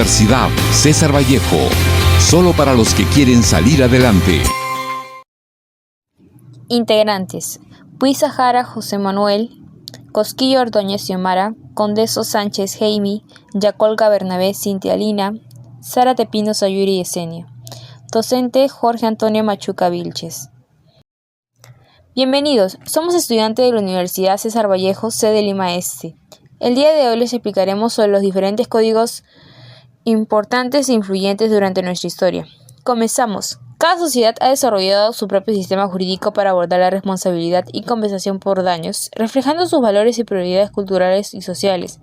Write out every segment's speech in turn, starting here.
Universidad César Vallejo, solo para los que quieren salir adelante. Integrantes: Puiza Jara José Manuel, Cosquillo Ordóñez Xiomara, Condeso Sánchez Jaime, Yacolga Bernabé Cintia Lina, Sara Tepino Sayuri Yesenia. Docente: Jorge Antonio Machuca Vilches. Bienvenidos, somos estudiantes de la Universidad César Vallejo, sede Lima Este. El día de hoy les explicaremos sobre los diferentes códigos importantes e influyentes durante nuestra historia. Comenzamos. Cada sociedad ha desarrollado su propio sistema jurídico para abordar la responsabilidad y compensación por daños, reflejando sus valores y prioridades culturales y sociales,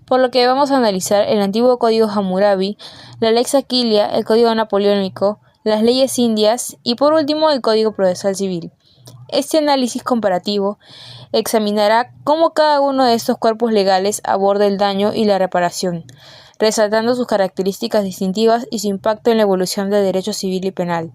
por lo que vamos a analizar el antiguo Código Hammurabi, la Lex Aquilia, el Código Napoleónico, las leyes indias y por último el Código Procesal Civil. Este análisis comparativo examinará cómo cada uno de estos cuerpos legales aborda el daño y la reparación, resaltando sus características distintivas y su impacto en la evolución del derecho civil y penal.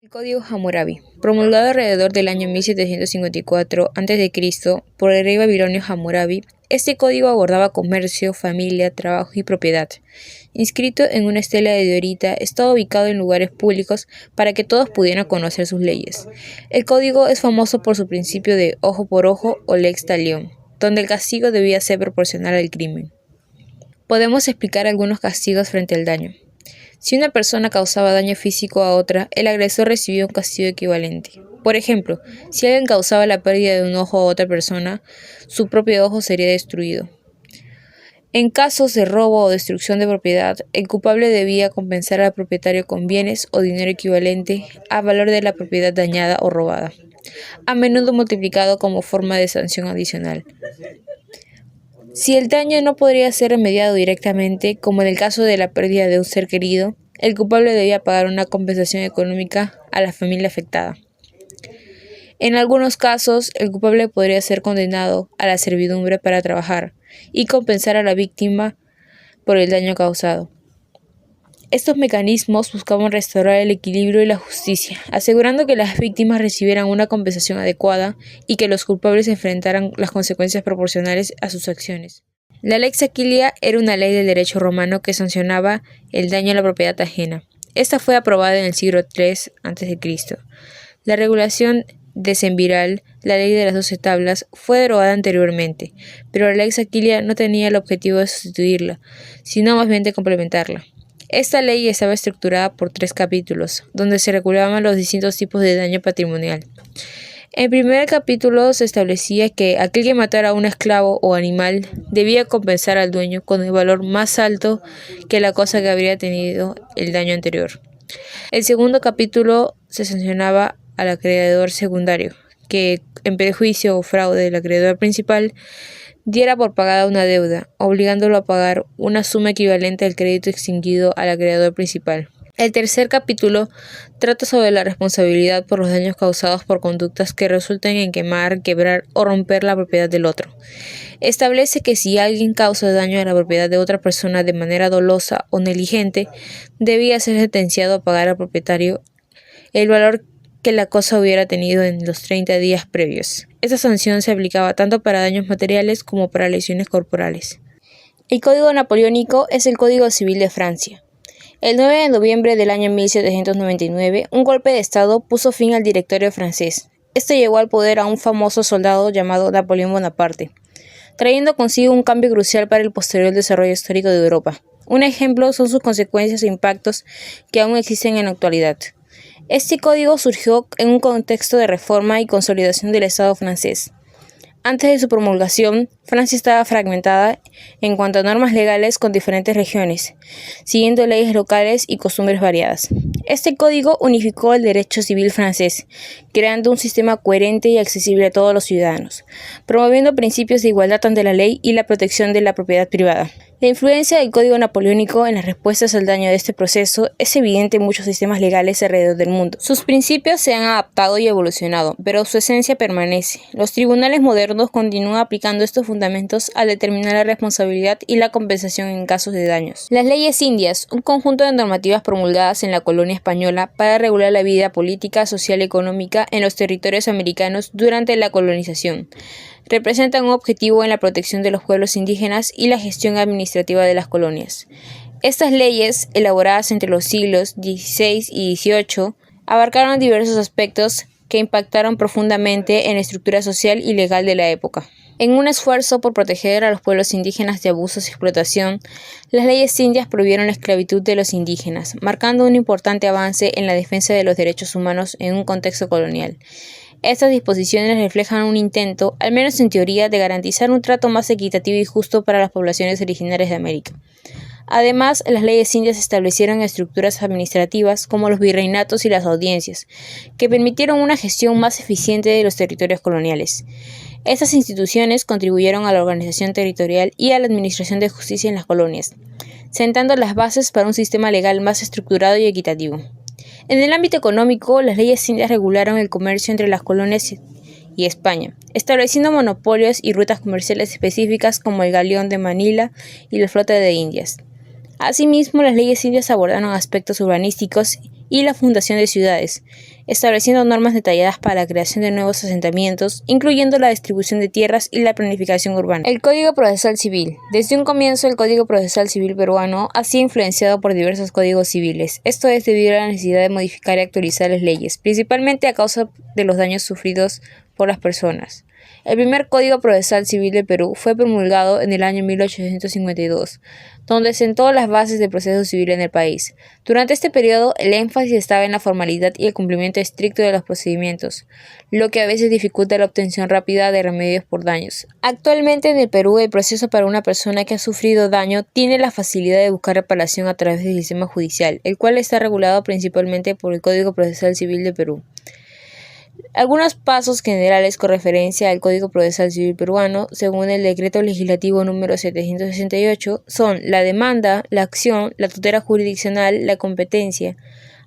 El Código Hammurabi, promulgado alrededor del año 1754 a.C. por el rey babilonio Hammurabi, este código abordaba comercio, familia, trabajo y propiedad. Inscrito en una estela de diorita, estaba ubicado en lugares públicos para que todos pudieran conocer sus leyes. El código es famoso por su principio de ojo por ojo o lex talion, donde el castigo debía ser proporcional al crimen. Podemos explicar algunos castigos frente al daño. Si una persona causaba daño físico a otra, el agresor recibía un castigo equivalente. Por ejemplo, si alguien causaba la pérdida de un ojo a otra persona, su propio ojo sería destruido. En casos de robo o destrucción de propiedad, el culpable debía compensar al propietario con bienes o dinero equivalente al valor de la propiedad dañada o robada, a menudo multiplicado como forma de sanción adicional. Si el daño no podría ser remediado directamente, como en el caso de la pérdida de un ser querido, el culpable debía pagar una compensación económica a la familia afectada. En algunos casos, el culpable podría ser condenado a la servidumbre para trabajar y compensar a la víctima por el daño causado. Estos mecanismos buscaban restaurar el equilibrio y la justicia, asegurando que las víctimas recibieran una compensación adecuada y que los culpables enfrentaran las consecuencias proporcionales a sus acciones. La Lex Aquilia era una ley del derecho romano que sancionaba el daño a la propiedad ajena. Esta fue aprobada en el siglo III a.C. La regulación decemviral, la ley de las 12 tablas, fue derogada anteriormente, pero la Lex Aquilia no tenía el objetivo de sustituirla, sino más bien de complementarla. Esta ley estaba estructurada por 3 capítulos, donde se regulaban los distintos tipos de daño patrimonial. En el primer capítulo se establecía que aquel que matara a un esclavo o animal debía compensar al dueño con el valor más alto que la cosa que habría tenido el daño anterior. El segundo capítulo se sancionaba al acreedor secundario, que en perjuicio o fraude del acreedor principal diera por pagada una deuda, obligándolo a pagar una suma equivalente al crédito extinguido al acreedor principal. El tercer capítulo trata sobre la responsabilidad por los daños causados por conductas que resulten en quemar, quebrar o romper la propiedad del otro. Establece que si alguien causa daño a la propiedad de otra persona de manera dolosa o negligente, debía ser sentenciado a pagar al propietario el valor que la cosa hubiera tenido en los 30 días previos. Esta sanción se aplicaba tanto para daños materiales como para lesiones corporales. El Código Napoleónico es el Código Civil de Francia. El 9 de noviembre del año 1799, un golpe de Estado puso fin al directorio francés. Esto llevó al poder a un famoso soldado llamado Napoleón Bonaparte, trayendo consigo un cambio crucial para el posterior desarrollo histórico de Europa. Un ejemplo son sus consecuencias e impactos que aún existen en la actualidad. Este código surgió en un contexto de reforma y consolidación del Estado francés. Antes de su promulgación, Francia estaba fragmentada en cuanto a normas legales con diferentes regiones, siguiendo leyes locales y costumbres variadas. Este código unificó el derecho civil francés, creando un sistema coherente y accesible a todos los ciudadanos, promoviendo principios de igualdad ante la ley y la protección de la propiedad privada. La influencia del Código Napoleónico en las respuestas al daño de este proceso es evidente en muchos sistemas legales alrededor del mundo. Sus principios se han adaptado y evolucionado, pero su esencia permanece. Los tribunales modernos continúan aplicando estos fundamentos al determinar la responsabilidad y la compensación en casos de daños. Las leyes indias, un conjunto de normativas promulgadas en la colonia española para regular la vida política, social y económica en los territorios americanos durante la colonización, representan un objetivo en la protección de los pueblos indígenas y la gestión administrativa de las colonias. Estas leyes, elaboradas entre los siglos XVI y XVIII, abarcaron diversos aspectos que impactaron profundamente en la estructura social y legal de la época. En un esfuerzo por proteger a los pueblos indígenas de abusos y explotación, las leyes indias prohibieron la esclavitud de los indígenas, marcando un importante avance en la defensa de los derechos humanos en un contexto colonial. Estas disposiciones reflejan un intento, al menos en teoría, de garantizar un trato más equitativo y justo para las poblaciones originarias de América. Además, las leyes indias establecieron estructuras administrativas como los virreinatos y las audiencias, que permitieron una gestión más eficiente de los territorios coloniales. Estas instituciones contribuyeron a la organización territorial y a la administración de justicia en las colonias, sentando las bases para un sistema legal más estructurado y equitativo. En el ámbito económico, las leyes indias regularon el comercio entre las colonias y España, estableciendo monopolios y rutas comerciales específicas como el galeón de Manila y la flota de Indias. Asimismo, las leyes indias abordaron aspectos urbanísticos y la fundación de ciudades, estableciendo normas detalladas para la creación de nuevos asentamientos, incluyendo la distribución de tierras y la planificación urbana. El Código Procesal Civil. Desde un comienzo, el Código Procesal Civil peruano ha sido influenciado por diversos códigos civiles. Esto es debido a la necesidad de modificar y actualizar las leyes, principalmente a causa de los daños sufridos por las personas. El primer Código Procesal Civil de Perú fue promulgado en el año 1852, donde sentó las bases del proceso civil en el país. Durante este periodo, el énfasis estaba en la formalidad y el cumplimiento estricto de los procedimientos, lo que a veces dificulta la obtención rápida de remedios por daños. Actualmente en el Perú, el proceso para una persona que ha sufrido daño tiene la facilidad de buscar reparación a través del sistema judicial, el cual está regulado principalmente por el Código Procesal Civil de Perú. Algunos pasos generales con referencia al Código Procesal Civil peruano, según el Decreto Legislativo número 768, son la demanda, la acción, la tutela jurisdiccional, la competencia,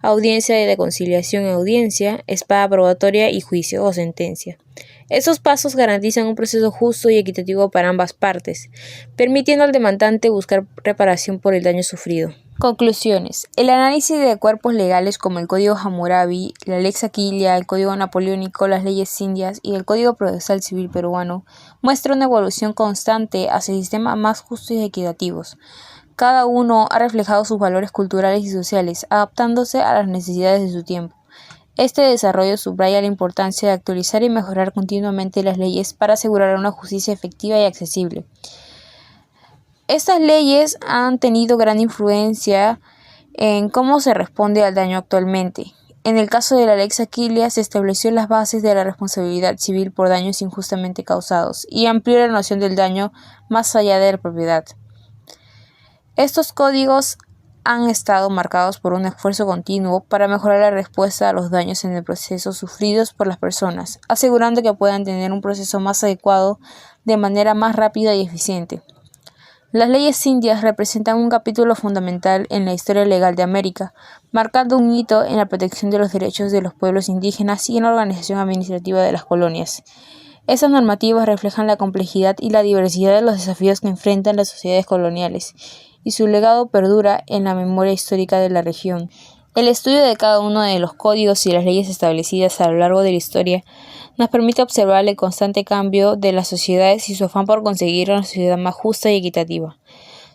audiencia de la conciliación en audiencia, espada probatoria y juicio o sentencia. Estos pasos garantizan un proceso justo y equitativo para ambas partes, permitiendo al demandante buscar reparación por el daño sufrido. Conclusiones. El análisis de cuerpos legales como el Código Hammurabi, la Lex Aquilia, el Código Napoleónico, las leyes indias y el Código Procesal Civil peruano muestra una evolución constante hacia sistemas más justos y equitativos. Cada uno ha reflejado sus valores culturales y sociales, adaptándose a las necesidades de su tiempo. Este desarrollo subraya la importancia de actualizar y mejorar continuamente las leyes para asegurar una justicia efectiva y accesible. Estas leyes han tenido gran influencia en cómo se responde al daño actualmente. En el caso de la Lex Aquilia se estableció las bases de la responsabilidad civil por daños injustamente causados y amplió la noción del daño más allá de la propiedad. Estos códigos han estado marcados por un esfuerzo continuo para mejorar la respuesta a los daños en el proceso sufridos por las personas, asegurando que puedan tener un proceso más adecuado de manera más rápida y eficiente. Las leyes indias representan un capítulo fundamental en la historia legal de América, marcando un hito en la protección de los derechos de los pueblos indígenas y en la organización administrativa de las colonias. Estas normativas reflejan la complejidad y la diversidad de los desafíos que enfrentan las sociedades coloniales, y su legado perdura en la memoria histórica de la región. El estudio de cada uno de los códigos y las leyes establecidas a lo largo de la historia nos permite observar el constante cambio de las sociedades y su afán por conseguir una sociedad más justa y equitativa.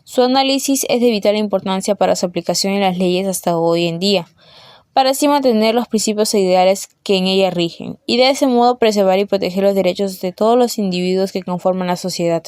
Su análisis es de vital importancia para su aplicación en las leyes hasta hoy en día, para así mantener los principios e ideales que en ellas rigen, y de ese modo preservar y proteger los derechos de todos los individuos que conforman la sociedad.